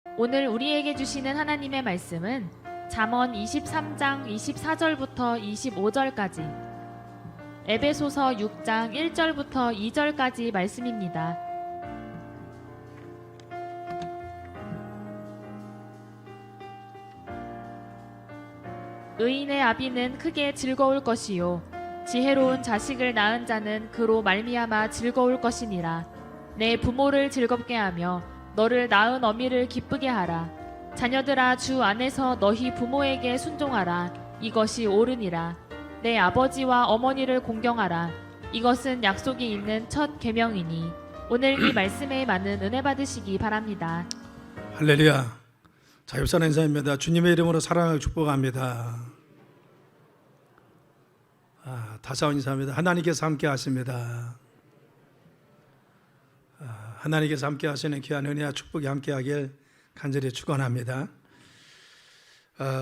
오늘 우리에게 주시는 하나님의 말씀은 잠언 23장 24절부터 25절까지, 에베소서 6장 1절부터 2절까지 말씀입니다. 의인의 아비는 크게 즐거울 것이요 지혜로운 자식을 낳은 자는 그로 말미암아 즐거울 것이니라. 내 부모를 즐겁게 하며 너를 낳은 어미를 기쁘게 하라. 자녀들아, 주 안에서 너희 부모에게 순종하라. 이것이 옳으니라. 내 아버지와 어머니를 공경하라. 이것은 약속이 있는 첫 계명이니. 오늘 이 말씀에 많은 은혜 받으시기 바랍니다. 할렐루야. 자유산 인사입니다. 주님의 이름으로 사랑하고 축복합니다. 다사원 인사합니다. 하나님께서 함께 하십니다. 하나님께서 함께 하시는 귀한 은혜와 축복이 함께 하길 간절히 축원합니다.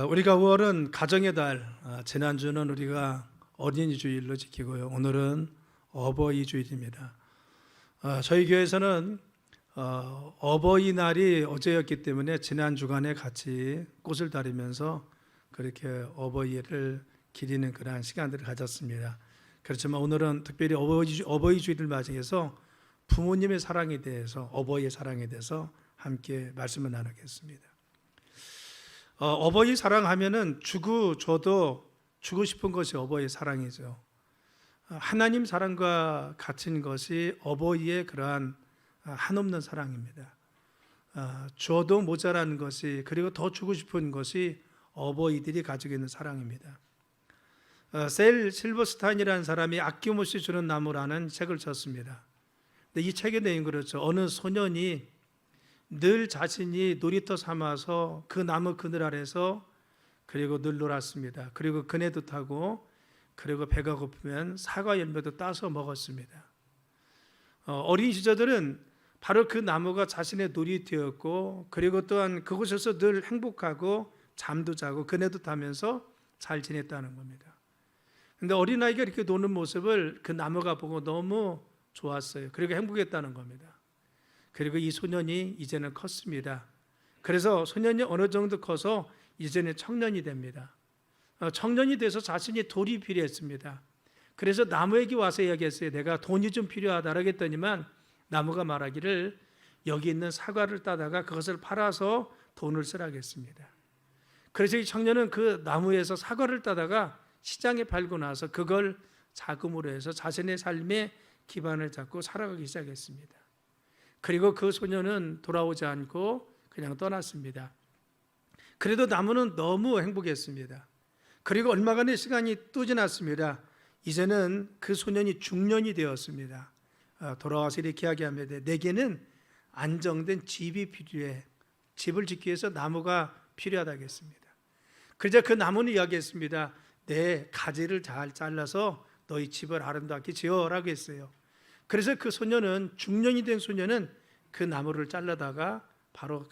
우리가 5월은 가정의 달, 지난주는 우리가 어린이 주일로 지키고요. 오늘은 어버이 주일입니다. 저희 교회에서는 어버이날이 어제였기 때문에 지난 주간에 같이 꽃을 다리면서 그렇게 어버이를 기리는 그러한 시간들을 가졌습니다. 그렇지만 오늘은 특별히 어버이 주일을 맞이해서 부모님의 사랑에 대해서, 어버이의 사랑에 대해서 함께 말씀을 나누겠습니다. 어버이 사랑하면은 줘도 주고 싶은 것이 어버이의 사랑이죠. 하나님 사랑과 같은 것이 어버이의 그러한 한없는 사랑입니다. 줘도 모자란 것이, 그리고 더 주고 싶은 것이 어버이들이 가지고 있는 사랑입니다. 셀 실버스타인이라는 사람이 아낌없이 주는 나무라는 책을 썼습니다. 근데 이 책의 내용은 그렇죠. 어느 소년이 늘 자신이 놀이터 삼아서 그 나무 그늘 아래서 그리고 늘 놀았습니다. 그리고 그네도 타고, 그리고 배가 고프면 사과 열매도 따서 먹었습니다. 어린 시절들은 바로 그 나무가 자신의 놀이터였고, 그리고 또한 그곳에서 늘 행복하고 잠도 자고 그네도 타면서 잘 지냈다는 겁니다. 근데 어린아이가 이렇게 노는 모습을 그 나무가 보고 너무 좋았어요. 그리고 행복했다는 겁니다. 그리고 이 소년이 이제는 컸습니다. 그래서 소년이 어느 정도 커서 이제는 청년이 됩니다. 청년이 돼서 자신이 돌이 필요했습니다. 그래서 나무에게 와서 이야기했어요. 내가 돈이 좀 필요하다라고 했더니만 나무가 말하기를 여기 있는 사과를 따다가 그것을 팔아서 돈을 쓰라고 했습니다. 그래서 이 청년은 그 나무에서 사과를 따다가 시장에 팔고 나서 그걸 자금으로 해서 자신의 삶의 기반을 잡고 살아가기 시작했습니다. 그리고 그 소년은 돌아오지 않고 그냥 떠났습니다. 그래도 나무는 너무 행복했습니다. 그리고 얼마간의 시간이 또 지났습니다. 이제는 그 소년이 중년이 되었습니다. 돌아와서 이렇게 이야기합니다. 내게는 안정된 집이 필요해. 집을 짓기 위해서 나무가 필요하다고 했습니다. 그러자 그 나무는 이야기했습니다. 내 가지를 잘 잘라서 너희 집을 아름답게 지어라고 했어요. 그래서 그 소년은, 중년이 된 소년은 그 나무를 잘라다가 바로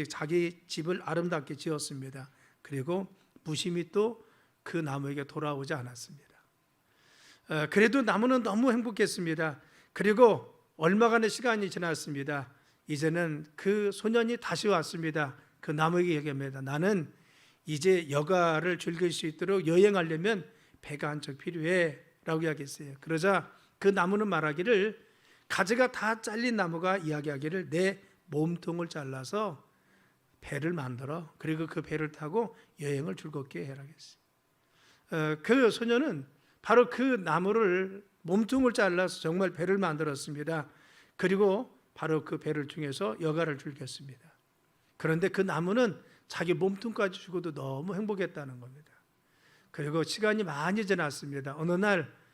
자기 집을 아름답게 지었습니다. 그리고 무심히 또 그 나무에게 돌아오지 않았습니다. 그래도 나무는 너무 행복했습니다. 그리고 얼마간의 시간이 지났습니다. 이제는 그 소년이 다시 왔습니다. 그 나무에게 얘기합니다. 나는 이제 여가를 즐길 수 있도록 여행하려면 배가 한 척 필요해 라고 이야기했어요. 그러자 그 나무는 말하기를, 가지가 다 잘린 나무가 이야기하기를 내 몸통을 잘라서 배를 만들어, 그리고 그 배를 타고 여행을 즐겁게 해라고 했어요. 그 소녀는 바로 그 나무를, 몸통을 잘라서 정말 배를 만들었습니다. 그리고 바로 그 배를 통해서 여가를 즐겼습니다. 그런데 그 나무는 자기 몸통까지 주고도 너무 행복했다는 겁니다. 그리고 시간이 많이 지났습니다. 어느 날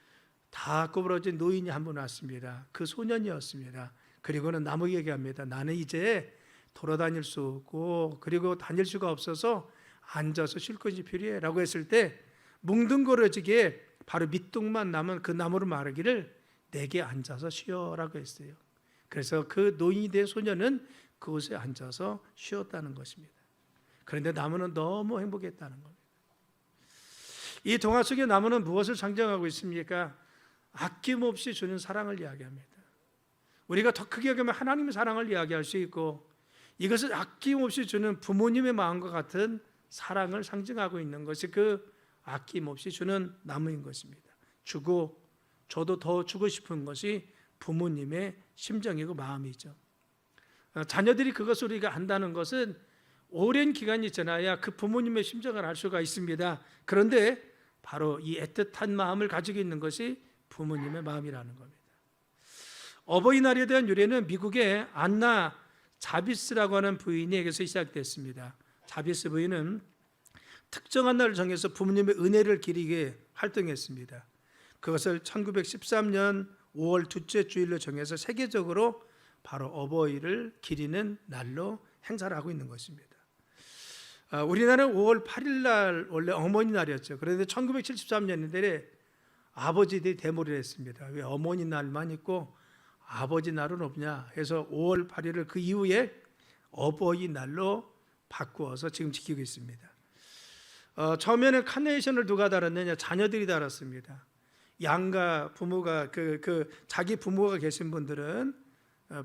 다 구부러진 노인이 한 분 왔습니다. 그 소년이었습니다. 그리고는 나무에게 얘기합니다. 나는 이제 돌아다닐 수 없고 그리고 다닐 수가 없어서 앉아서 쉴 것이 필요해 라고 했을 때, 뭉둥그러지게 바로 밑둥만 남은 그 나무를 말하기를 내게 앉아서 쉬어라고 했어요. 그래서 그 노인이 된 소년은 그곳에 앉아서 쉬었다는 것입니다. 그런데 나무는 너무 행복했다는 겁니다. 이 동화 속의 나무는 무엇을 상징하고 있습니까? 아낌없이 주는 사랑을 이야기합니다. 우리가 더 크게 얘기하면 하나님의 사랑을 이야기할 수 있고, 이것을 아낌없이 주는 부모님의 마음과 같은 사랑을 상징하고 있는 것이 그 아낌없이 주는 나무인 것입니다. 주고 저도 더 주고 싶은 것이 부모님의 심정이고 마음이죠. 자녀들이 그것을 우리가 안다는 것은 오랜 기간이 지나야 그 부모님의 심정을 알 수가 있습니다. 그런데 바로 이 애틋한 마음을 가지고 있는 것이 부모님의 마음이라는 겁니다. 어버이날에 대한 유래는 미국의 안나 자비스라고 하는 부인에게서 시작됐습니다. 자비스 부인은 특정한 날을 정해서 부모님의 은혜를 기리게 활동했습니다. 그것을 1913년 5월 둘째 주일로 정해서 세계적으로 바로 어버이를 기리는 날로 행사를 하고 있는 것입니다. 우리나라는 5월 8일 날 원래 어머니 날이었죠. 그런데 1973년에 아버지들이 데모를 했습니다. 왜 어머니 날만 있고 아버지 날은 없냐 해서 5월 8일을 그 이후에 어버이 날로 바꾸어서 지금 지키고 있습니다. 처음에는 카네이션을 누가 달았느냐? 자녀들이 달았습니다. 양가 부모가 자기 부모가 계신 분들은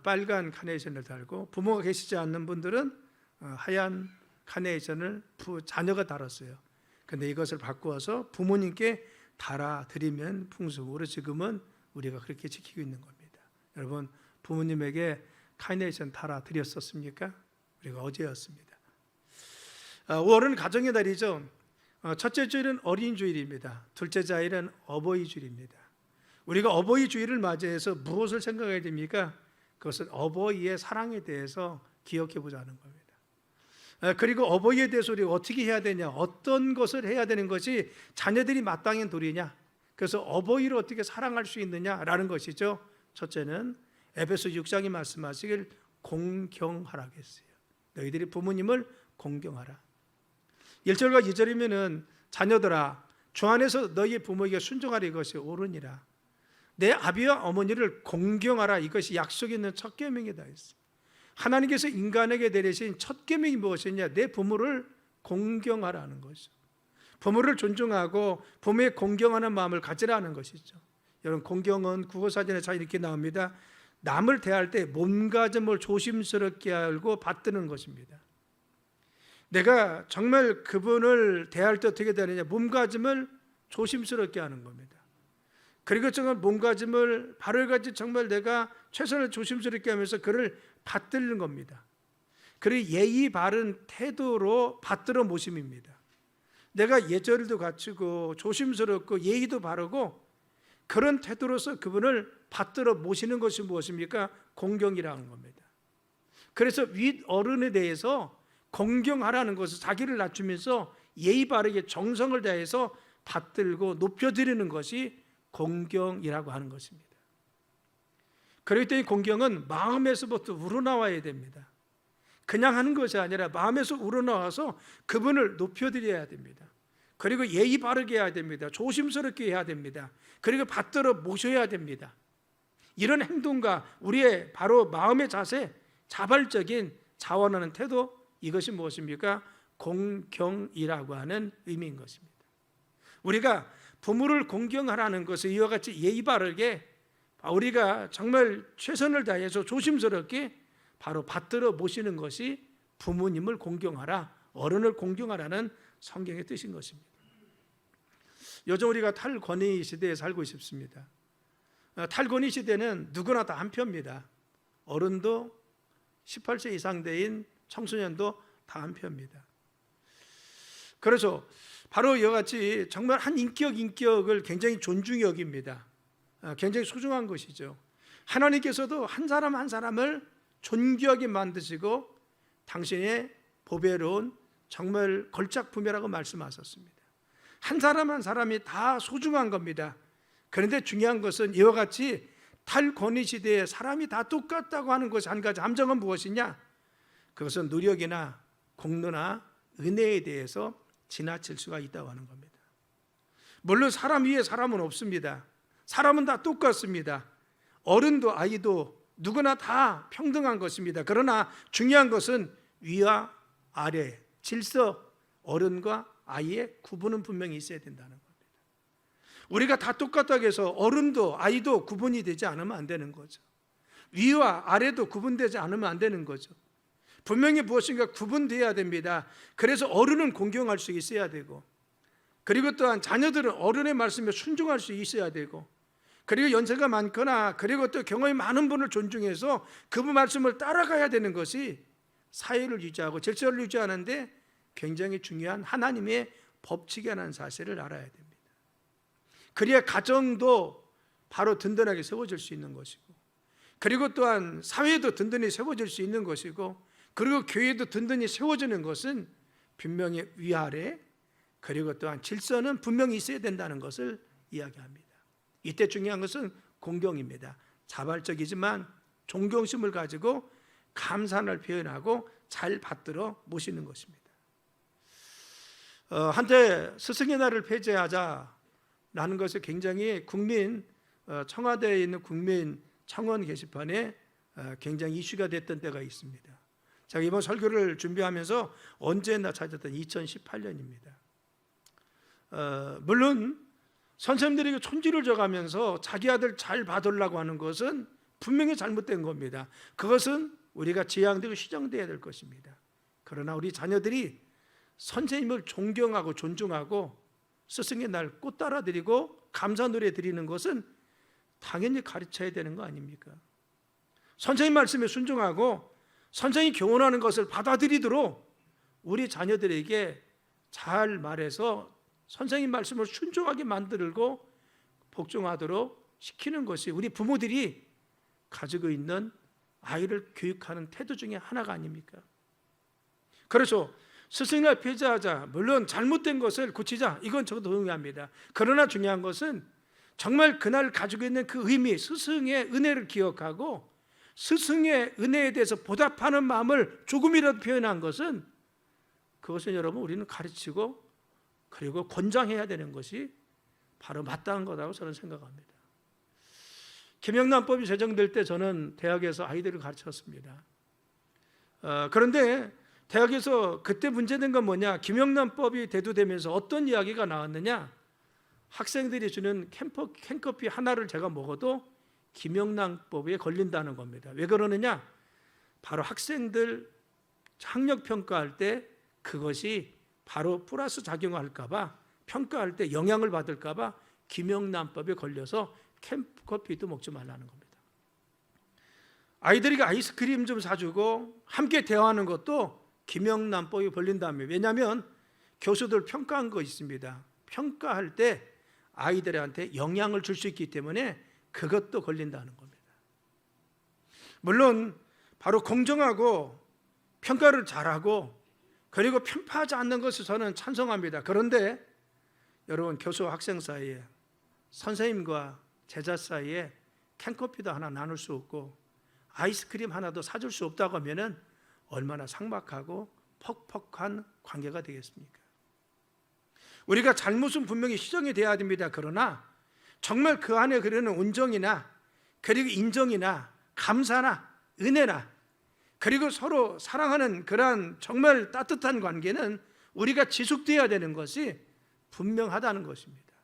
빨간 카네이션을 달고 부모가 계시지 않는 분들은 하얀 카네이션을 자녀가 달았어요. 근데 이것을 바꾸어서 부모님께 달아드리면 풍습으로 지금은 우리가 그렇게 지키고 있는 겁니다. 여러분, 부모님에게 카네이션 달아드렸었습니까? 우리가 어제였습니다. 5월은 가정의 달이죠. 첫째 주일은 어린 주일입니다. 둘째 주일은 어버이 주일입니다. 우리가 어버이 주일을 맞이해서 무엇을 생각해야 됩니까? 그것은 어버이의 사랑에 대해서 기억해 보자는 겁니다. 그리고 어버이에 대해서 우리가 어떻게 해야 되냐, 어떤 것을 해야 되는 것이 자녀들이 마땅한 도리냐, 그래서 어버이를 어떻게 사랑할 수 있느냐라는 것이죠. 첫째는 에베소 6장이 말씀하시길 공경하라 했어요. 너희들이 부모님을 공경하라. 1절과 2절이면은 자녀들아 주 안에서 너희의 부모에게 순종하라 이것이 옳으니라. 내 아비와 어머니를 공경하라 이것이 약속 있는 첫 계명이다 했어요. 하나님께서 인간에게 내리신 첫 계명이 무엇이냐? 내 부모를 공경하라는 것이죠. 부모를 존중하고 부모의 공경하는 마음을 가지라는 것이죠. 여러분, 공경은 국어사전에 잘 이렇게 나옵니다. 남을 대할 때 몸가짐을 조심스럽게 알고 받드는 것입니다. 내가 정말 그분을 대할 때 어떻게 되느냐? 몸가짐을 조심스럽게 하는 겁니다. 그리고 정말 몸가짐을 바를 가지 정말 내가 최선을 조심스럽게 하면서 그를 받드는 겁니다. 그리고 예의 바른 태도로 받들어 모심입니다. 내가 예절도 갖추고 조심스럽고 예의도 바르고 그런 태도로서 그분을 받들어 모시는 것이 무엇입니까? 공경이라는 겁니다. 그래서 윗 어른에 대해서 공경하라는 것은 자기를 낮추면서 예의 바르게 정성을 다해서 받들고 높여드리는 것이 공경이라고 하는 것입니다. 그렇기 때문에 공경은 마음에서부터 우러나와야 됩니다. 그냥 하는 것이 아니라 마음에서 우러나와서 그분을 높여드려야 됩니다. 그리고 예의 바르게 해야 됩니다. 조심스럽게 해야 됩니다. 그리고 받들어 모셔야 됩니다. 이런 행동과 우리의 바로 마음의 자세, 자발적인 자원하는 태도, 이것이 무엇입니까? 공경이라고 하는 의미인 것입니다. 우리가 부모를 공경하라는 것은 이와 같이 예의 바르게 우리가 정말 최선을 다해서 조심스럽게 바로 받들어 모시는 것이 부모님을 공경하라, 어른을 공경하라는 성경의 뜻인 것입니다. 요즘 우리가 탈권위 시대에 살고 있습니다. 탈권위 시대는 누구나 다 한 표입니다. 어른도 18세 이상 대인 청소년도 다 한 표입니다. 그래서 바로 이와 같이 정말 한 인격을 굉장히 존중히 여깁니다. 굉장히 소중한 것이죠. 하나님께서도 한 사람 한 사람을 존귀하게 만드시고 당신의 보배로운 정말 걸작품이라고 말씀하셨습니다. 한 사람 한 사람이 다 소중한 겁니다. 그런데 중요한 것은 이와 같이 탈권위 시대에 사람이 다 똑같다고 하는 것이 한 가지 함정은 무엇이냐? 그것은 노력이나 공로나 은혜에 대해서 지나칠 수가 있다고 하는 겁니다. 물론 사람 위에 사람은 없습니다. 사람은 다 똑같습니다. 어른도 아이도 누구나 다 평등한 것입니다. 그러나 중요한 것은 위와 아래, 질서, 어른과 아이의 구분은 분명히 있어야 된다는 겁니다. 우리가 다 똑같다고 해서 어른도 아이도 구분이 되지 않으면 안 되는 거죠. 위와 아래도 구분되지 않으면 안 되는 거죠. 분명히 무엇인가 구분되어야 됩니다. 그래서 어른은 공경할 수 있어야 되고, 그리고 또한 자녀들은 어른의 말씀에 순종할 수 있어야 되고, 그리고 연세가 많거나 그리고 또 경험이 많은 분을 존중해서 그분 말씀을 따라가야 되는 것이 사회를 유지하고 질서를 유지하는데 굉장히 중요한 하나님의 법칙이라는 사실을 알아야 됩니다. 그래야 가정도 바로 든든하게 세워질 수 있는 것이고, 그리고 또한 사회도 든든히 세워질 수 있는 것이고, 그리고 교회도 든든히 세워지는 것은 분명히 위아래, 그리고 또한 질서는 분명히 있어야 된다는 것을 이야기합니다. 이때 중요한 것은 공경입니다. 자발적이지만 존경심을 가지고 감사를 표현하고 잘 받들어 모시는 것입니다. 한때 스승의 날을 폐지하자라는 것이 굉장히 청와대에 있는 국민 청원 게시판에 굉장히 이슈가 됐던 때가 있습니다. 제가 이번 설교를 준비하면서 언제나 찾았던 2018년입니다. 물론 선생님들에게 촌지를 줘가면서 자기 아들 잘 봐달라고 하는 것은 분명히 잘못된 겁니다. 그것은 우리가 지양되고 시정되어야 될 것입니다. 그러나 우리 자녀들이 선생님을 존경하고 존중하고 스승의 날 꽃 따라 드리고 감사 노래 드리는 것은 당연히 가르쳐야 되는 거 아닙니까? 선생님 말씀에 순종하고 선생님이 교훈하는 것을 받아들이도록 우리 자녀들에게 잘 말해서 선생님 말씀을 순종하게 만들고 복종하도록 시키는 것이 우리 부모들이 가지고 있는 아이를 교육하는 태도 중에 하나가 아닙니까? 그래서 스승날 폐지하자, 물론 잘못된 것을 고치자, 이건 저도 동의합니다. 그러나 중요한 것은 정말 그날 가지고 있는 그 의미, 스승의 은혜를 기억하고 스승의 은혜에 대해서 보답하는 마음을 조금이라도 표현한 것은, 그것은 여러분 우리는 가르치고 그리고 권장해야 되는 것이 바로 마땅한 거라고 저는 생각합니다. 김영란법이 제정될 때 저는 대학에서 아이들을 가르쳤습니다. 그런데 대학에서 그때 문제된 건 뭐냐? 김영란법이 대두되면서 어떤 이야기가 나왔느냐? 학생들이 주는 캔커피 하나를 제가 먹어도 김영란법에 걸린다는 겁니다. 왜 그러느냐? 바로 학생들 학력 평가할 때 그것이 바로 플러스 작용할까 봐, 평가할 때 영향을 받을까 봐 김영란법에 걸려서 캔커피도 먹지 말라는 겁니다. 아이들에게 아이스크림 좀 사주고 함께 대화하는 것도 김영란법이 걸린다며. 왜냐하면 교수들 평가한 거 있습니다. 평가할 때 아이들한테 영향을 줄 수 있기 때문에 그것도 걸린다는 겁니다. 물론 바로 공정하고 평가를 잘하고 그리고 편파하지 않는 것을 저는 찬성합니다. 그런데 여러분, 교수와 학생 사이에, 선생님과 제자 사이에 캔커피도 하나 나눌 수 없고 아이스크림 하나도 사줄 수 없다고 하면 얼마나 삭막하고 퍽퍽한 관계가 되겠습니까? 우리가 잘못은 분명히 시정이 돼야 됩니다. 그러나 정말 그 안에 그러는 온정이나 그리고 인정이나 감사나 은혜나 그리고 서로 사랑하는 그러한 정말 따뜻한 관계는 우리가 지속돼야 되는 것이 분명하다는 것입니다.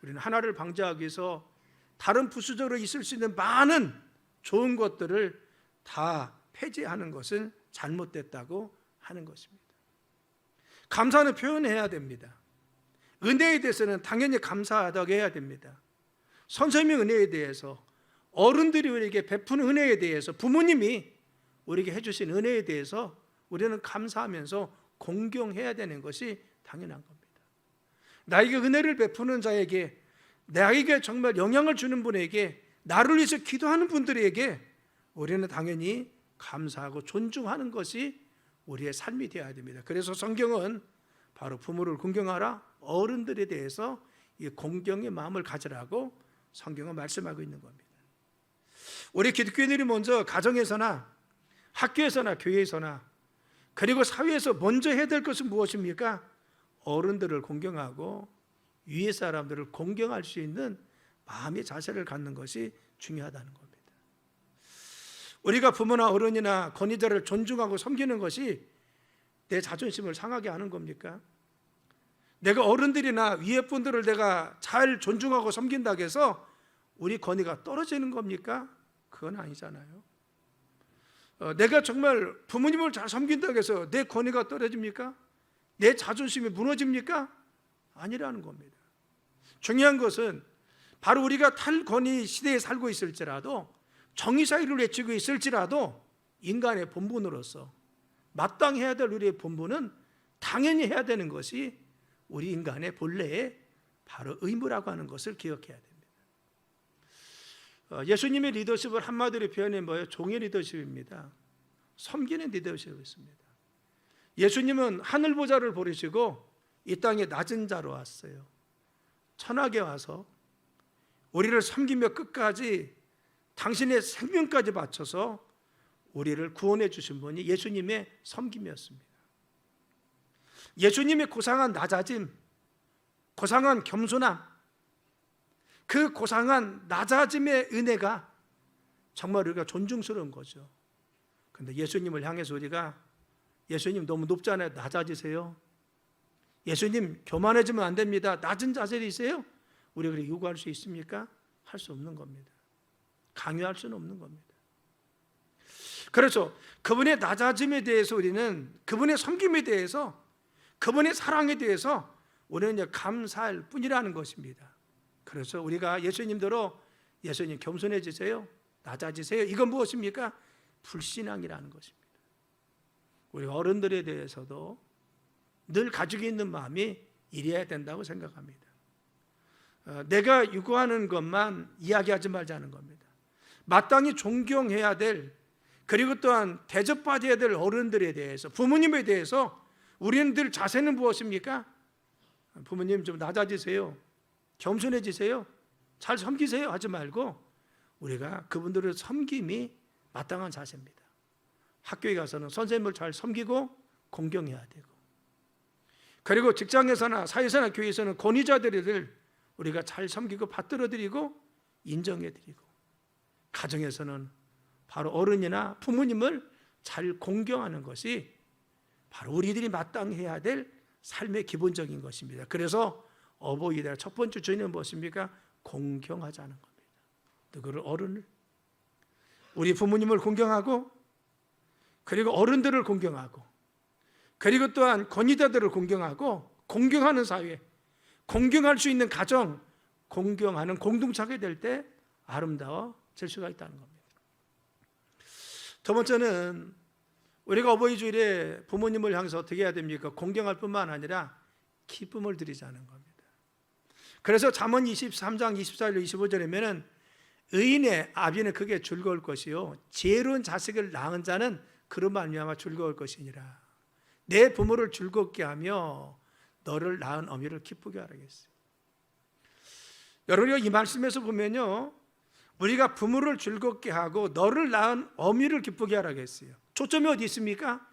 우리는 하나를 방지하기 위해서 다른 부수적으로 있을 수 있는 많은 좋은 것들을 다 폐지하는 것은 잘못됐다고 하는 것입니다. 감사는 표현해야 됩니다. 은혜에 대해서는 당연히 감사하다고 해야 됩니다. 선생님의 은혜에 대해서, 어른들이 우리에게 베푸는 은혜에 대해서, 부모님이 우리에게 해주신 은혜에 대해서 우리는 감사하면서 공경해야 되는 것이 당연한 겁니다. 나에게 은혜를 베푸는 자에게, 나에게 정말 영향을 주는 분에게, 나를 위해서 기도하는 분들에게 우리는 당연히 감사하고 존중하는 것이 우리의 삶이 되어야 됩니다. 그래서 성경은 바로 부모를 공경하라, 어른들에 대해서 이 공경의 마음을 가지라고 성경은 말씀하고 있는 겁니다. 우리 기독교인들이 먼저 가정에서나 학교에서나 교회에서나 그리고 사회에서 먼저 해야 될 것은 무엇입니까? 어른들을 공경하고 위의 사람들을 공경할 수 있는 마음의 자세를 갖는 것이 중요하다는 겁니다. 우리가 부모나 어른이나 권위자를 존중하고 섬기는 것이 내 자존심을 상하게 하는 겁니까? 내가 어른들이나 위의 분들을 내가 잘 존중하고 섬긴다고 해서 우리 권위가 떨어지는 겁니까? 그건 아니잖아요. 내가 정말 부모님을 잘 섬긴다고 해서 내 권위가 떨어집니까? 내 자존심이 무너집니까? 아니라는 겁니다. 중요한 것은 바로 우리가 탈권위 시대에 살고 있을지라도, 정의사회를 외치고 있을지라도 인간의 본분으로서 마땅해야 될 우리의 본분은 당연히 해야 되는 것이 우리 인간의 본래의 바로 의무라고 하는 것을 기억해야 됩니다. 예수님의 리더십을 한마디로 표현해 뭐예요? 종의 리더십입니다. 섬기는 리더십이었습니다. 예수님은 하늘 보좌를 버리시고 이 땅에 낮은 자로 왔어요. 천하게 와서 우리를 섬기며 끝까지 당신의 생명까지 바쳐서 우리를 구원해 주신 분이 예수님의 섬김이었습니다. 예수님의 고상한 낮아짐, 고상한 겸손함, 그 고상한 낮아짐의 은혜가 정말 우리가 존중스러운 거죠. 그런데 예수님을 향해서 우리가 예수님 너무 높잖아요, 낮아지세요. 예수님 교만해지면 안 됩니다, 낮은 자세이세요. 우리가 그렇게 요구할 수 있습니까? 할 수 없는 겁니다. 강요할 수는 없는 겁니다. 그래서 그분의 낮아짐에 대해서 우리는, 그분의 섬김에 대해서, 그분의 사랑에 대해서 우리는 감사할 뿐이라는 것입니다. 그래서 우리가 예수님대로 예수님 겸손해지세요, 낮아지세요, 이건 무엇입니까? 불신앙이라는 것입니다. 우리 어른들에 대해서도 늘 가지고 있는 마음이 이래야 된다고 생각합니다. 내가 요구하는 것만 이야기하지 말자는 겁니다. 마땅히 존경해야 될, 그리고 또한 대접받아야 될 어른들에 대해서, 부모님에 대해서 우리는 늘 자세는 무엇입니까? 부모님 좀 낮아지세요, 겸손해지세요, 잘 섬기세요 하지 말고 우리가 그분들의 섬김이 마땅한 자세입니다. 학교에 가서는 선생님을 잘 섬기고 공경해야 되고, 그리고 직장에서나 사회에서나 교회에서는 권위자들을 우리가 잘 섬기고 받들어드리고 인정해드리고, 가정에서는 바로 어른이나 부모님을 잘 공경하는 것이 바로 우리들이 마땅해야 될 삶의 기본적인 것입니다. 그래서 어버이날 첫 번째 주의는 무엇입니까? 공경하자는 겁니다. 누구를? 어른을. 우리 부모님을 공경하고, 그리고 어른들을 공경하고, 그리고 또한 권위자들을 공경하고, 공경하는 사회, 공경할 수 있는 가정, 공경하는 공동체가 될 때 아름다워질 수가 있다는 겁니다. 두 번째는 우리가 어버이 주일에 부모님을 향해서 어떻게 해야 됩니까? 공경할 뿐만 아니라 기쁨을 드리자는 겁니다. 그래서 잠언 23장 24절 25절에는 의인의 아비는 그게 즐거울 것이요 지혜로운 자식을 낳은 자는 그로 말미암아 즐거울 것이니라. 내 부모를 즐겁게 하며 너를 낳은 어미를 기쁘게 하라겠어요. 여러분, 이 말씀에서 보면요, 우리가 부모를 즐겁게 하고 너를 낳은 어미를 기쁘게 하라겠어요. 초점이 어디 있습니까?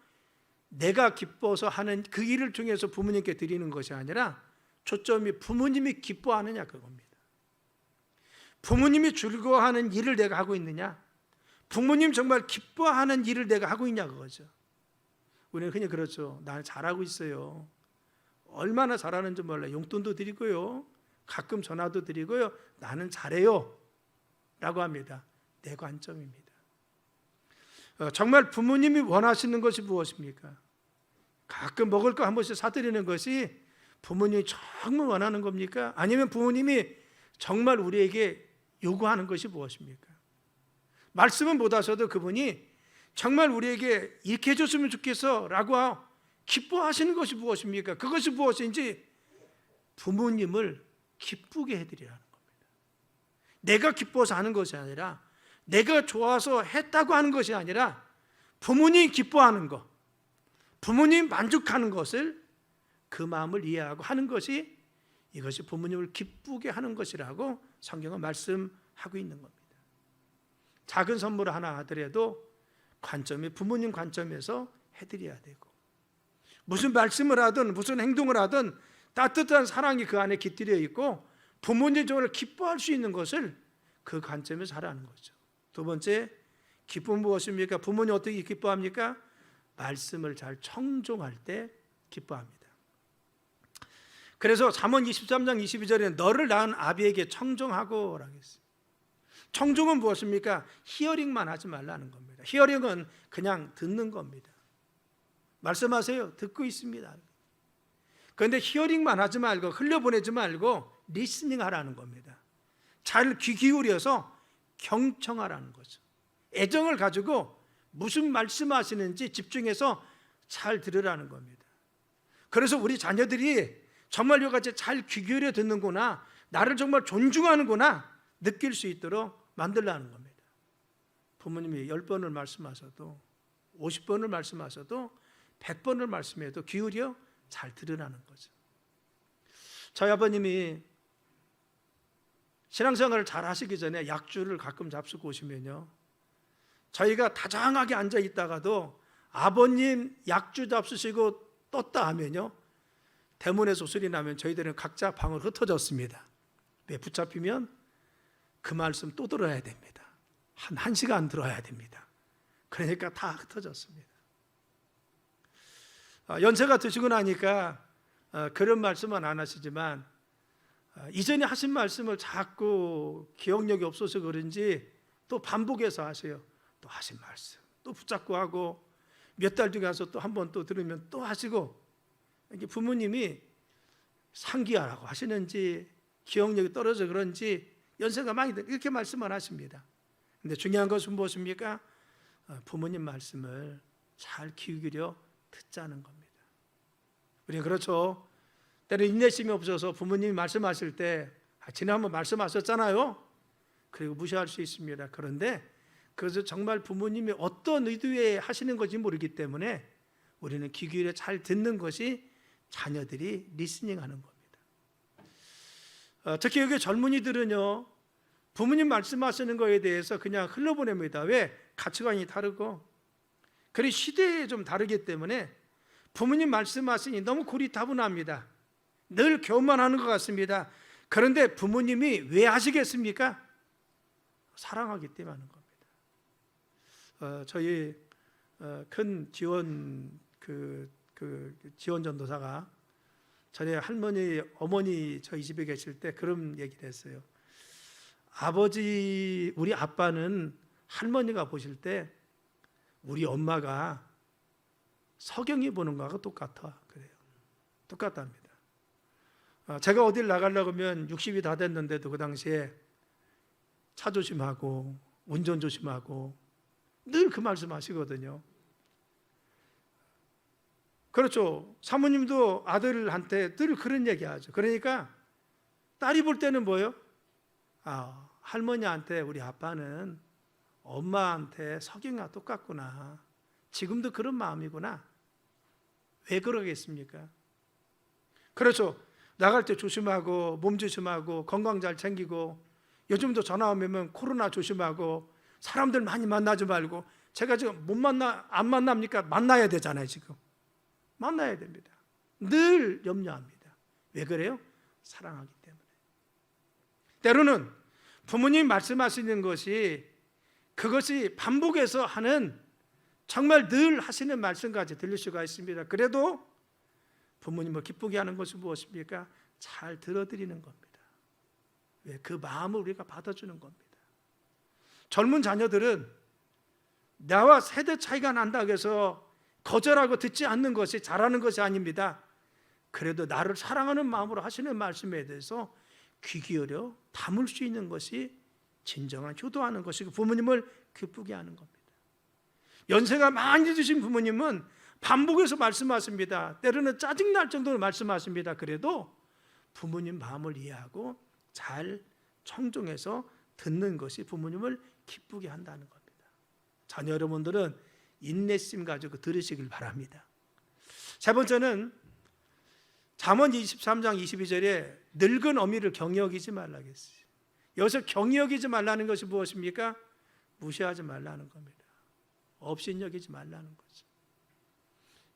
내가 기뻐서 하는 그 일을 통해서 부모님께 드리는 것이 아니라 초점이 부모님이 기뻐하느냐, 그겁니다. 부모님이 즐거워하는 일을 내가 하고 있느냐, 부모님 정말 기뻐하는 일을 내가 하고 있냐, 그거죠. 우리는 그냥 그렇죠. 나는 잘하고 있어요. 얼마나 잘하는지 몰라. 용돈도 드리고요, 가끔 전화도 드리고요, 나는 잘해요 라고 합니다. 내 관점입니다. 정말 부모님이 원하시는 것이 무엇입니까? 가끔 먹을 거 한 번씩 사드리는 것이 부모님이 정말 원하는 겁니까? 아니면 부모님이 정말 우리에게 요구하는 것이 무엇입니까? 말씀은 못 하셔도 그분이 정말 우리에게 이렇게 해줬으면 좋겠어 라고 기뻐하시는 것이 무엇입니까? 그것이 무엇인지 부모님을 기쁘게 해드리라는 겁니다. 내가 기뻐서 하는 것이 아니라, 내가 좋아서 했다고 하는 것이 아니라 부모님이 기뻐하는 것, 부모님이 만족하는 것을, 그 마음을 이해하고 하는 것이, 이것이 부모님을 기쁘게 하는 것이라고 성경은 말씀하고 있는 겁니다. 작은 선물 하나 하더라도 관점이 부모님 관점에서 해드려야 되고, 무슨 말씀을 하든 무슨 행동을 하든 따뜻한 사랑이 그 안에 깃들여 있고 부모님 정말 기뻐할 수 있는 것을 그 관점에서 하라는 거죠. 두 번째, 기쁨은 무엇입니까? 부모님 어떻게 기뻐합니까? 말씀을 잘 청종할 때 기뻐합니다. 그래서 잠언 23장 22절에 너를 낳은 아비에게 청종하고 라고 했어요. 청종은 무엇입니까? 히어링만 하지 말라는 겁니다. 히어링은 그냥 듣는 겁니다. 말씀하세요. 듣고 있습니다. 그런데 히어링만 하지 말고 흘려보내지 말고 리스닝 하라는 겁니다. 잘 귀 기울여서 경청하라는 거죠. 애정을 가지고 무슨 말씀하시는지 집중해서 잘 들으라는 겁니다. 그래서 우리 자녀들이 정말 이같이 잘 귀 기울여 듣는구나, 나를 정말 존중하는구나 느낄 수 있도록 만들라는 겁니다. 부모님이 10번을 말씀하셔도 50번을 말씀하셔도 100번을 말씀해도 기울여 잘 들으라는 거죠. 저희 아버님이 신앙생활을 잘 하시기 전에 약주를 가끔 잡수고 오시면요, 저희가 다정하게 앉아 있다가도 아버님 약주 잡수시고 떴다 하면요, 대문에서 소리 나면 저희들은 각자 방으로 흩어졌습니다. 왜? 붙잡히면 그 말씀 또 들어야 됩니다. 한 시간 들어야 됩니다. 그러니까 다 흩어졌습니다. 연세가 드시고 나니까 그런 말씀은 안 하시지만 이전에 하신 말씀을 자꾸 기억력이 없어서 그런지 또 반복해서 하세요. 또 하신 말씀 또 붙잡고 하고, 몇 달 뒤에 가서 또 한 번 또 들으면 또 하시고, 이게 부모님이 상기하라고 하시는지 기억력이 떨어져 그런지 연세가 많이 이렇게 말씀을 하십니다. 근데 중요한 것은 무엇입니까? 부모님 말씀을 잘 귀 기울여 듣자는 겁니다. 우리 그렇죠. 때로 인내심이 없어서 부모님이 말씀하실 때 지난번 말씀하셨잖아요. 그리고 무시할 수 있습니다. 그런데 그래서 정말 부모님이 어떤 의도에 하시는 건지 모르기 때문에 우리는 귀 기울여 잘 듣는 것이 자녀들이 리스닝하는 겁니다. 특히 여기 젊은이들은요, 부모님 말씀하시는 거에 대해서 그냥 흘러보냅니다. 왜? 가치관이 다르고, 그리고 시대에 좀 다르기 때문에 부모님 말씀하시니 너무 고리타분합니다. 늘 교만하는 것 같습니다. 그런데 부모님이 왜 하시겠습니까? 사랑하기 때문에 하는 겁니다. 저희 큰 지원 지원 전도사가 전에 할머니, 어머니 저희 집에 계실 때 그런 얘기를 했어요. 우리 아빠는 할머니가 보실 때 우리 엄마가 서경이 보는 거하고 똑같아. 그래요. 똑같답니다. 제가 어딜 나가려고 하면 60이 다 됐는데도 그 당시에 차 조심하고 운전 조심하고 늘 그 말씀 하시거든요. 그렇죠. 사모님도 아들한테 늘 그런 얘기 하죠. 그러니까 딸이 볼 때는 뭐예요? 할머니한테 우리 아빠는 엄마한테 석영이와 똑같구나. 지금도 그런 마음이구나. 왜 그러겠습니까? 그렇죠. 나갈 때 조심하고 몸 조심하고 건강 잘 챙기고, 요즘도 전화 오면 코로나 조심하고 사람들 많이 만나지 말고. 제가 지금 안 만납니까? 만나야 되잖아요. 지금 만나야 됩니다. 늘 염려합니다. 왜 그래요? 사랑하기 때문에. 때로는 부모님 말씀하시는 것이 그것이 반복해서 하는 정말 늘 하시는 말씀까지 들릴 수가 있습니다. 그래도 부모님을 기쁘게 하는 것이 무엇입니까? 잘 들어드리는 겁니다. 왜? 그 마음을 우리가 받아주는 겁니다. 젊은 자녀들은 나와 세대 차이가 난다고 해서 거절하고 듣지 않는 것이 잘하는 것이 아닙니다. 그래도 나를 사랑하는 마음으로 하시는 말씀에 대해서 귀 기울여 담을 수 있는 것이 진정한 효도하는 것이고 부모님을 기쁘게 하는 겁니다. 연세가 많이 드신 부모님은 반복해서 말씀하십니다. 때로는 짜증날 정도로 말씀하십니다. 그래도 부모님 마음을 이해하고 잘 청종해서 듣는 것이 부모님을 기쁘게 한다는 겁니다. 자녀 여러분들은 인내심 가지고 들으시길 바랍니다. 세 번째는 잠언 23장 22절에 늙은 어미를 경히 여기지 말라고 했어요. 여기서 경히 여기지 말라는 것이 무엇입니까? 무시하지 말라는 겁니다. 업신여기지 말라는 거죠.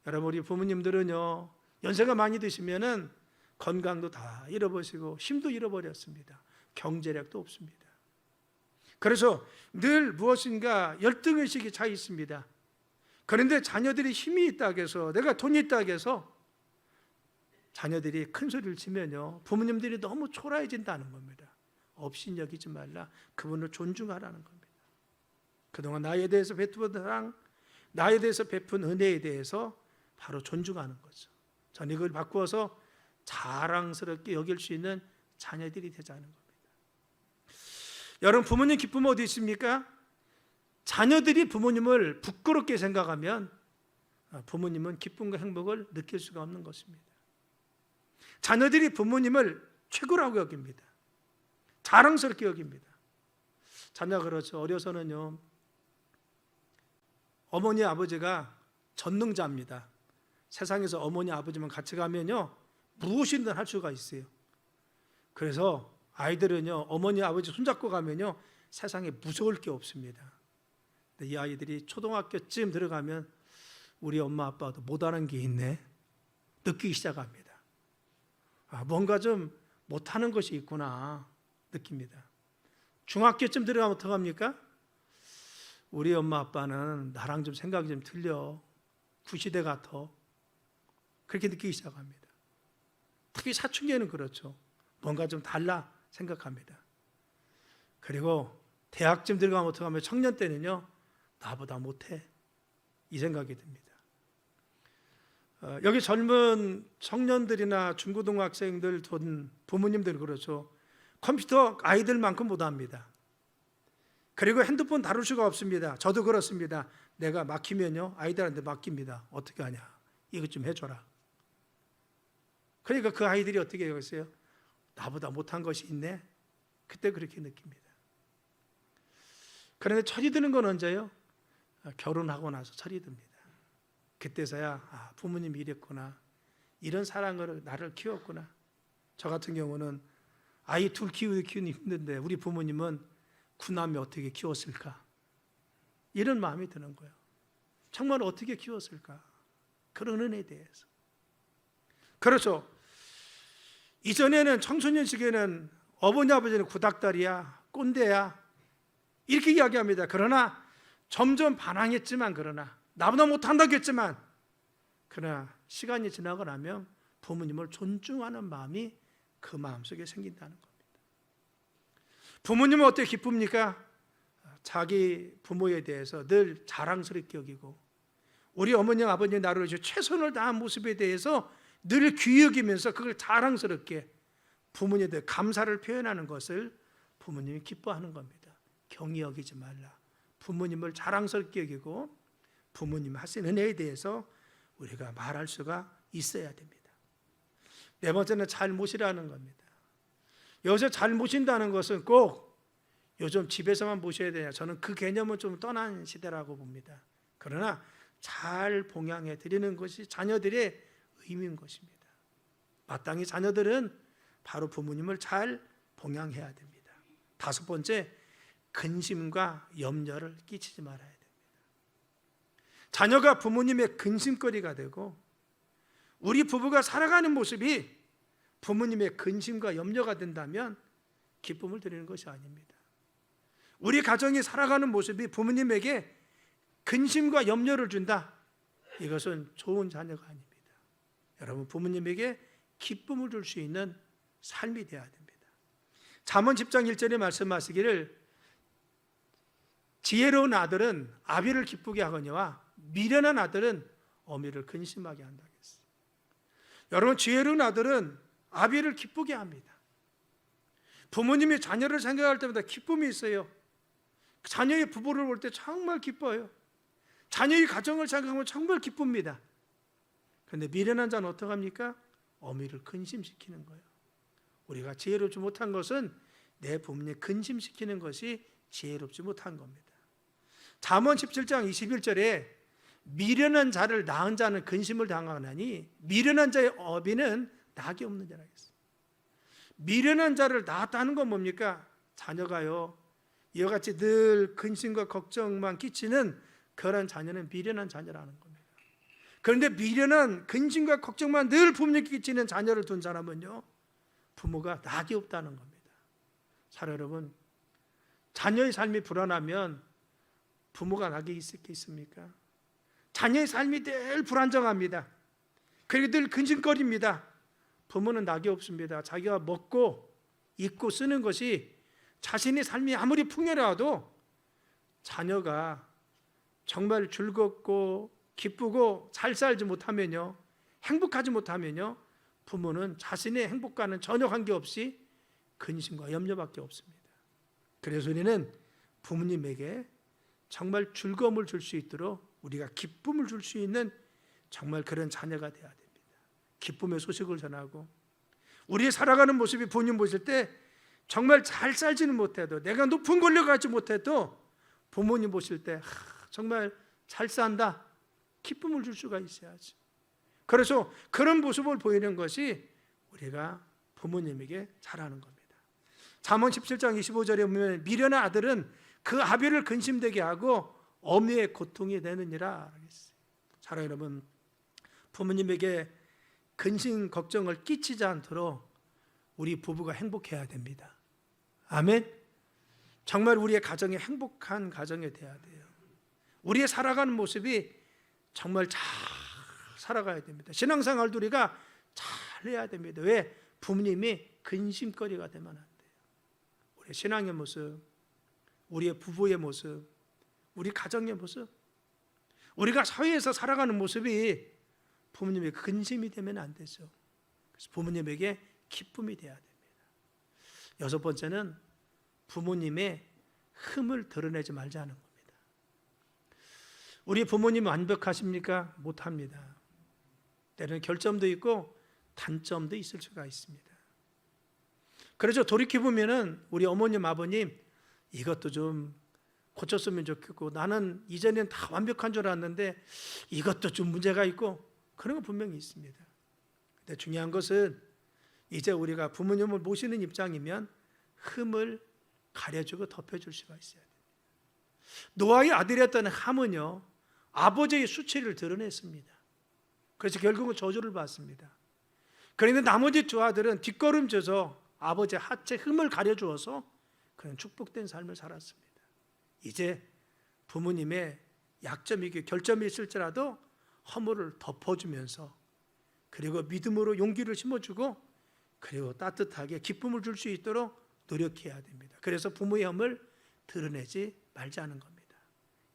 여러분, 우리 부모님들은요, 연세가 많이 드시면은 건강도 다 잃어버리시고 힘도 잃어버렸습니다. 경제력도 없습니다. 그래서 늘 무엇인가 열등의식이 차 있습니다. 그런데 자녀들이 힘이 있다고 해서, 내가 돈이 있다고 해서 자녀들이 큰 소리를 치면요, 부모님들이 너무 초라해진다는 겁니다. 업신여기지 말라, 그분을 존중하라는 겁니다. 그동안 나에 대해서 베푼 사랑, 나에 대해서 베푼 은혜에 대해서 바로 존중하는 거죠. 저는 이걸 바꾸어서 자랑스럽게 여길 수 있는 자녀들이 되자는 겁니다. 여러분, 부모님 기쁨 어디 있습니까? 자녀들이 부모님을 부끄럽게 생각하면 부모님은 기쁨과 행복을 느낄 수가 없는 것입니다. 자녀들이 부모님을 최고라고 여깁니다. 자랑스럽게 여깁니다. 자녀가 그렇죠. 어려서는요, 어머니 아버지가 전능자입니다. 세상에서 어머니 아버지만 같이 가면요 무엇이든 할 수가 있어요. 그래서 아이들은요 어머니 아버지 손잡고 가면요 세상에 무서울 게 없습니다. 근데 이 아이들이 초등학교쯤 들어가면 우리 엄마 아빠도 못하는 게 있네 느끼기 시작합니다. 뭔가 좀 못하는 것이 있구나 느낍니다. 중학교쯤 들어가면 어떡합니까? 우리 엄마 아빠는 나랑 좀 생각이 좀 틀려. 구시대 같아. 그렇게 느끼기 시작합니다. 특히 사춘기에는 그렇죠. 뭔가 좀 달라 생각합니다. 그리고 대학쯤 들어가면 어떡하면 청년 때는요 나보다 못해 이 생각이 듭니다. 여기 젊은 청년들이나 중고등학생들 둔 부모님들 그렇죠. 컴퓨터 아이들만큼 못합니다. 그리고 핸드폰 다룰 수가 없습니다. 저도 그렇습니다. 내가 막히면요 아이들한테 맡깁니다. 어떻게 하냐 이것 좀 해줘라. 그러니까 그 아이들이 어떻게 하겠어요? 나보다 못한 것이 있네. 그때 그렇게 느낍니다. 그런데 철이 드는 건 언제요? 결혼하고 나서 철이 듭니다. 그때서야 부모님이 이랬구나. 이런 사랑으로 나를 키웠구나. 저 같은 경우는 아이 둘 키우기 힘든데 우리 부모님은 구남이 어떻게 키웠을까? 이런 마음이 드는 거예요. 정말 어떻게 키웠을까? 그런 은혜에 대해서. 그렇죠. 이전에는 청소년 시기에는 어머니 아버지는 구닥다리야, 꼰대야 이렇게 이야기합니다. 그러나 점점 반항했지만 그러나 나보다 못한다고 했지만 그러나 시간이 지나고 나면 부모님을 존중하는 마음이 그 마음속에 생긴다는 겁니다. 부모님은 어떻게 기쁩니까? 자기 부모에 대해서 늘 자랑스럽게 여기고 우리 어머니 아버님 나를 위해서 최선을 다한 모습에 대해서 늘 귀히 여기면서 그걸 자랑스럽게 부모님에 대해 감사를 표현하는 것을 부모님이 기뻐하는 겁니다. 경히 여기지 말라. 부모님을 자랑스럽게 여기고 부모님 하신 은혜에 대해서 우리가 말할 수가 있어야 됩니다. 네 번째는 잘 모시라는 겁니다. 여기서 잘 모신다는 것은 꼭 요즘 집에서만 모셔야 되냐, 저는 그 개념은 좀 떠난 시대라고 봅니다. 그러나 잘 봉양해 드리는 것이 자녀들의 의미인 것입니다. 마땅히 자녀들은 바로 부모님을 잘 봉양해야 됩니다. 다섯 번째, 근심과 염려를 끼치지 말아야 됩니다. 자녀가 부모님의 근심거리가 되고 우리 부부가 살아가는 모습이 부모님의 근심과 염려가 된다면 기쁨을 드리는 것이 아닙니다. 우리 가정이 살아가는 모습이 부모님에게 근심과 염려를 준다. 이것은 좋은 자녀가 아닙니다. 여러분, 부모님에게 기쁨을 줄 수 있는 삶이 되어야 됩니다. 잠언 10장 1절에 말씀하시기를 지혜로운 아들은 아비를 기쁘게 하거니와 미련한 아들은 어미를 근심하게 한다 했어요. 여러분, 지혜로운 아들은 아비를 기쁘게 합니다. 부모님이 자녀를 생각할 때마다 기쁨이 있어요. 자녀의 부부를 볼 때 정말 기뻐요. 자녀의 가정을 생각하면 정말 기쁩니다. 그런데 미련한 자는 어떡합니까? 어미를 근심시키는 거예요. 우리가 지혜롭지 못한 것은 내 부모님 근심시키는 것이 지혜롭지 못한 겁니다. 잠언 17장 21절에 미련한 자를 낳은 자는 근심을 당하나니 미련한 자의 어비는 낙이 없는 자라 했어요. 미련한 자를 낳았다는 건 뭡니까? 자녀가요 이와 같이 늘 근심과 걱정만 끼치는 그런 자녀는 미련한 자녀라는 겁니다. 그런데 미련한 근심과 걱정만 늘 부모님께 끼치는 자녀를 둔 사람은요 부모가 낙이 없다는 겁니다. 사랑 여러분, 자녀의 삶이 불안하면 부모가 낙이 있겠습니까? 자녀의 삶이 늘 불안정합니다. 그리고 늘 근심거립니다. 부모는 낙이 없습니다. 자기가 먹고 입고 쓰는 것이 자신의 삶이 아무리 풍요로워도 자녀가 정말 즐겁고 기쁘고 잘 살지 못하면요, 행복하지 못하면요, 부모는 자신의 행복과는 전혀 관계없이 근심과 염려밖에 없습니다. 그래서 우리는 부모님에게 정말 즐거움을 줄 수 있도록 우리가 기쁨을 줄 수 있는 정말 그런 자녀가 되어야 됩니다. 기쁨의 소식을 전하고, 우리의 살아가는 모습이 부모님 보실 때 정말 잘 살지는 못해도, 내가 높은 권력 갖지 못해도 부모님 보실 때 정말 잘 산다, 기쁨을 줄 수가 있어야지. 그래서 그런 모습을 보이는 것이 우리가 부모님에게 잘하는 겁니다. 잠언 17장 25절에 보면 미련한 아들은 그 아비를 근심되게 하고 어미의 고통이 되느니라. 사랑하는 여러분, 부모님에게 근심 걱정을 끼치지 않도록 우리 부부가 행복해야 됩니다. 아멘. 정말 우리의 가정이 행복한 가정이 돼야 돼요. 우리의 살아가는 모습이 정말 잘 살아가야 됩니다. 신앙생활도 우리가 잘 해야 됩니다. 왜? 부모님이 근심거리가 되면 안 돼요. 우리의 신앙의 모습, 우리의 부부의 모습, 우리 가정의 모습, 우리가 사회에서 살아가는 모습이 부모님의 근심이 되면 안 되죠. 그래서 부모님에게 기쁨이 돼야 됩니다. 여섯 번째는 부모님의 흠을 드러내지 말자는 겁니다. 우리 부모님 완벽하십니까? 못합니다. 때로는 결점도 있고 단점도 있을 수가 있습니다. 그래서 돌이켜보면 우리 어머님, 아버님 이것도 좀 고쳤으면 좋겠고, 나는 이전엔 다 완벽한 줄 알았는데 이것도 좀 문제가 있고, 그런 거 분명히 있습니다. 근데 중요한 것은 이제 우리가 부모님을 모시는 입장이면 흠을 가려주고 덮여줄 수가 있어야 돼요. 노아의 아들이었던 함은요, 아버지의 수치를 드러냈습니다. 그래서 결국은 저주를 받습니다. 그런데 나머지 두 아들은 뒷걸음져서 아버지의 하체 흠을 가려주어서 그런 축복된 삶을 살았습니다. 이제 부모님의 약점이고 결점이 있을지라도 허물을 덮어주면서, 그리고 믿음으로 용기를 심어주고, 그리고 따뜻하게 기쁨을 줄 수 있도록 노력해야 됩니다. 그래서 부모의 흠을 드러내지 말자는 겁니다.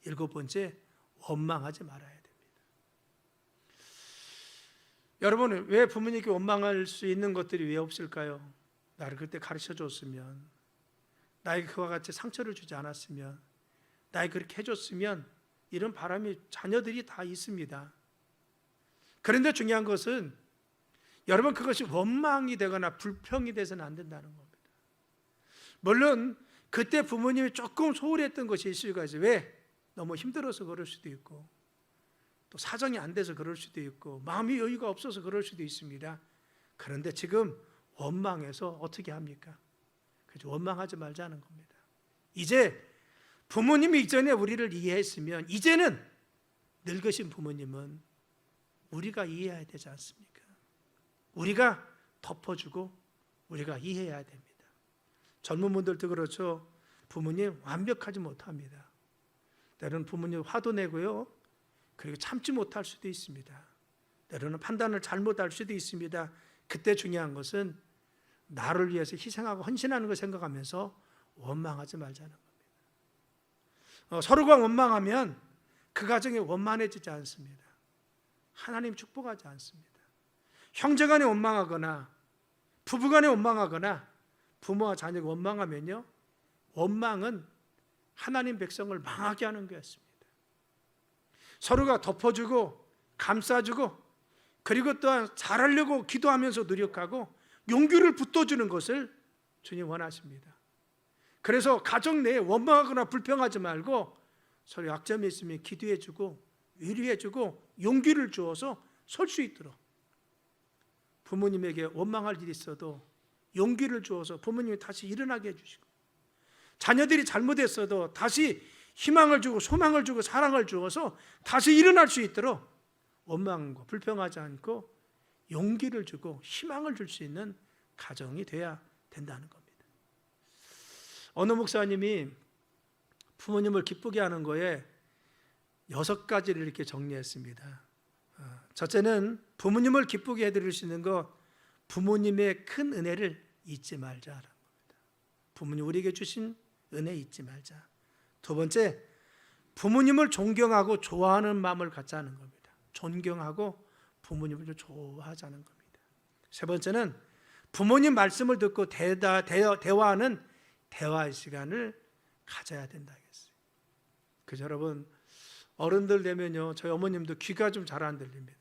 일곱 번째, 원망하지 말아야 됩니다. 여러분, 왜 부모님께 원망할 수 있는 것들이 왜 없을까요? 나를 그때 가르쳐 줬으면, 나에게 그와 같이 상처를 주지 않았으면, 나에게 그렇게 해줬으면, 이런 바람이 자녀들이 다 있습니다. 그런데 중요한 것은 여러분, 그것이 원망이 되거나 불평이 돼서는 안 된다는 겁니다. 물론 그때 부모님이 조금 소홀했던 것이 있을 수가 있어요. 왜? 너무 힘들어서 그럴 수도 있고, 또 사정이 안 돼서 그럴 수도 있고, 마음이 여유가 없어서 그럴 수도 있습니다. 그런데 지금 원망해서 어떻게 합니까? 그래서 원망하지 말자는 겁니다. 이제 부모님이 이전에 우리를 이해했으면, 이제는 늙으신 부모님은 우리가 이해해야 되지 않습니까? 우리가 덮어주고 우리가 이해해야 됩니다. 젊은 분들도 그렇죠. 부모님 완벽하지 못합니다. 때로는 부모님 화도 내고요, 그리고 참지 못할 수도 있습니다. 때로는 판단을 잘못할 수도 있습니다. 그때 중요한 것은 나를 위해서 희생하고 헌신하는 걸 생각하면서 원망하지 말자는 겁니다. 서로가 원망하면 그 가정이 원만해지지 않습니다. 하나님 축복하지 않습니다. 형제간에 원망하거나 부부간에 원망하거나 부모와 자녀가 원망하면요, 원망은 하나님 백성을 망하게 하는 것입니다. 서로가 덮어주고 감싸주고, 그리고 또한 잘하려고 기도하면서 노력하고 용기를 붙어주는 것을 주님 원하십니다. 그래서 가정 내에 원망하거나 불평하지 말고 서로 약점이 있으면 기도해주고 위로해주고 용기를 주어서 설 수 있도록, 부모님에게 원망할 일이 있어도 용기를 주어서 부모님이 다시 일어나게 해주시고, 자녀들이 잘못했어도 다시 희망을 주고 소망을 주고 사랑을 주어서 다시 일어날 수 있도록 원망과 불평하지 않고 용기를 주고 희망을 줄 수 있는 가정이 돼야 된다는 겁니다. 어느 목사님이 부모님을 기쁘게 하는 거에 6가지를 이렇게 정리했습니다. 첫째는 부모님을 기쁘게 해드릴 수 있는 것, 부모님의 큰 은혜를 잊지 말자라는 겁니다. 부모님 우리에게 주신 은혜 잊지 말자. 두 번째, 부모님을 존경하고 좋아하는 마음을 갖자는 겁니다. 존경하고 부모님을 좀 좋아하자는 겁니다. 세 번째는 부모님 말씀을 듣고 대화하는 대화의 시간을 가져야 된다 했어요. 그죠, 여러분? 어른들 되면요, 저희 어머님도 귀가 좀 잘 안 들립니다.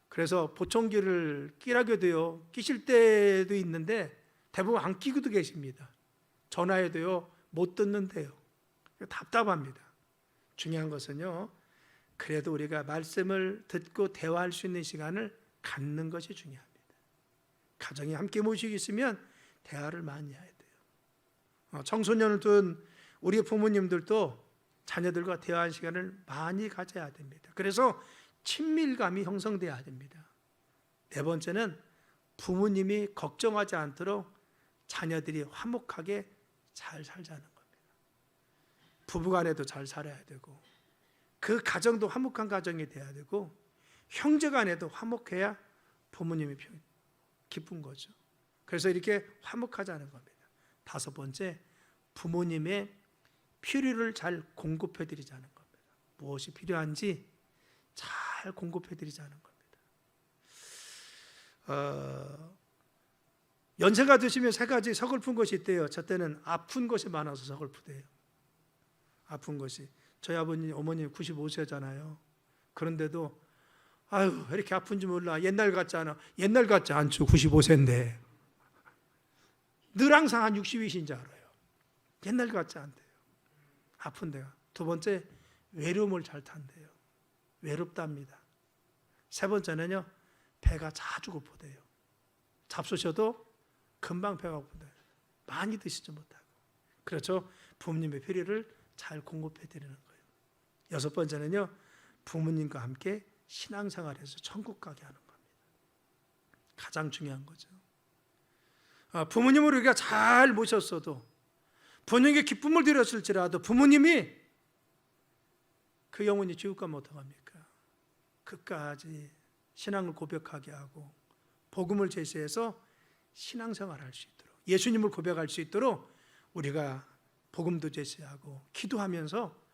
그래서 보청기를 끼라고 돼요. 끼실 때도 있는데 대부분 안 끼고도 계십니다. 전화해도요, 못 듣는데요. 답답합니다. 중요한 것은요, 그래도 우리가 말씀을 듣고 대화할 수 있는 시간을 갖는 것이 중요합니다. 가정이 함께 모시고 있으면 대화를 많이 해야 돼요. 청소년을 둔 우리 부모님들도 자녀들과 대화할 시간을 많이 가져야 됩니다. 그래서 친밀감이 형성돼야 됩니다. 네 번째는 부모님이 걱정하지 않도록 자녀들이 화목하게 잘 살자는 겁니다. 부부간에도 잘 살아야 되고 그 가정도 화목한 가정이 돼야 되고 형제간에도 화목해야 부모님이 기쁜 거죠. 그래서 이렇게 화목하자는 겁니다. 다섯 번째, 부모님의 필요를 잘 공급해 드리자는 겁니다. 무엇이 필요한지 잘 공급해 드리자는 겁니다. 연세가 드시면 세 가지 서글픈 것이 있대요. 저 때는 아픈 것이 많아서 서글프대요. 아픈 것이. 저희 아버님, 어머님 95세잖아요. 그런데도 아유, 왜 이렇게 아픈지 몰라. 옛날 같지 않아. 옛날 같지 않죠. 95세인데. 늘 항상 한 60이신 줄 알아요. 옛날 같지 않대요. 아픈데요. 두 번째, 외로움을 잘 탄대요. 외롭답니다. 세 번째는요, 배가 자주 고프대요. 잡수셔도 금방 배가 고픈대요. 많이 드시지 못하고. 그렇죠. 부모님의 필요를 잘 공급해 드리는 거예요. 여섯 번째는요, 부모님과 함께 신앙생활에서 천국 가게 하는 겁니다. 가장 중요한 거죠. 부모님을 우리가 잘 모셨어도, 부모님께 기쁨을 드렸을지라도 부모님이 그 영혼이 지옥 가면 어떡합니까? 끝까지 신앙을 고백하게 하고 복음을 제시해서 신앙생활을 할 수 있도록, 예수님을 고백할 수 있도록 우리가 복음도 제시하고 기도하면서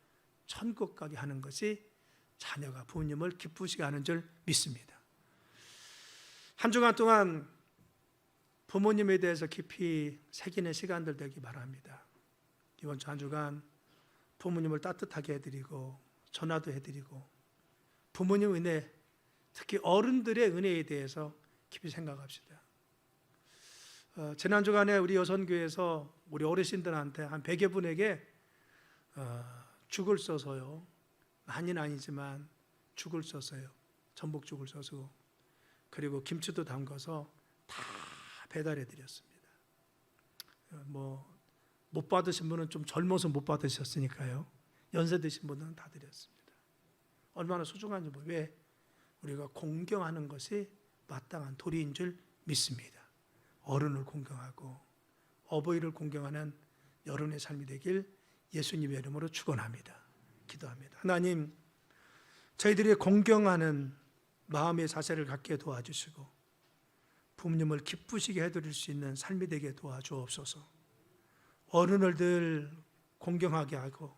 천국 가게 하는 것이 자녀가 부모님을 기쁘시게 하는 줄 믿습니다. 한 주간 동안 부모님에 대해서 깊이 새기는 시간들 되기 바랍니다. 이번 주 한 주간 부모님을 따뜻하게 해드리고 전화도 해드리고 부모님 은혜, 특히 어른들의 은혜에 대해서 깊이 생각합시다. 지난 주간에 우리 여선교회에서 우리 어르신들한테 한 100여 분에게 죽을 써서요, 많이는 아니지만 죽을 써서요, 전복죽을 써서 그리고 김치도 담가서 다 배달해 드렸습니다. 못 받으신 분은 좀 젊어서 못 받으셨으니까요, 연세 드신 분들은 다 드렸습니다. 얼마나 소중한지 왜 우리가 공경하는 것이 마땅한 도리인 줄 믿습니다. 어른을 공경하고 어버이를 공경하는 여러분의 삶이 되길 예수님의 이름으로 축원합니다. 기도합니다. 하나님, 저희들이 공경하는 마음의 자세를 갖게 도와주시고 부모님을 기쁘시게 해드릴 수 있는 삶이 되게 도와주옵소서. 어른을 늘 공경하게 하고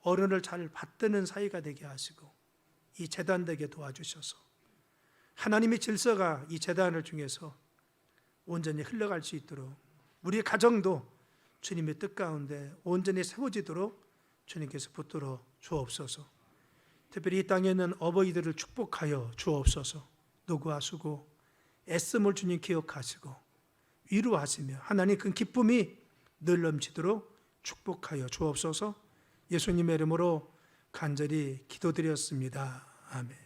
어른을 잘 받드는 사이가 되게 하시고 이 재단 되게 도와주셔서 하나님의 질서가 이 재단을 통해서 온전히 흘러갈 수 있도록 우리의 가정도 주님의 뜻 가운데 온전히 세워지도록 주님께서 붙들어 주옵소서. 특별히 이 땅에 있는 어버이들을 축복하여 주옵소서. 노고하시고 애씀을 주님 기억하시고 위로하시며 하나님 그 기쁨이 늘 넘치도록 축복하여 주옵소서. 예수님의 이름으로 간절히 기도드렸습니다. 아멘.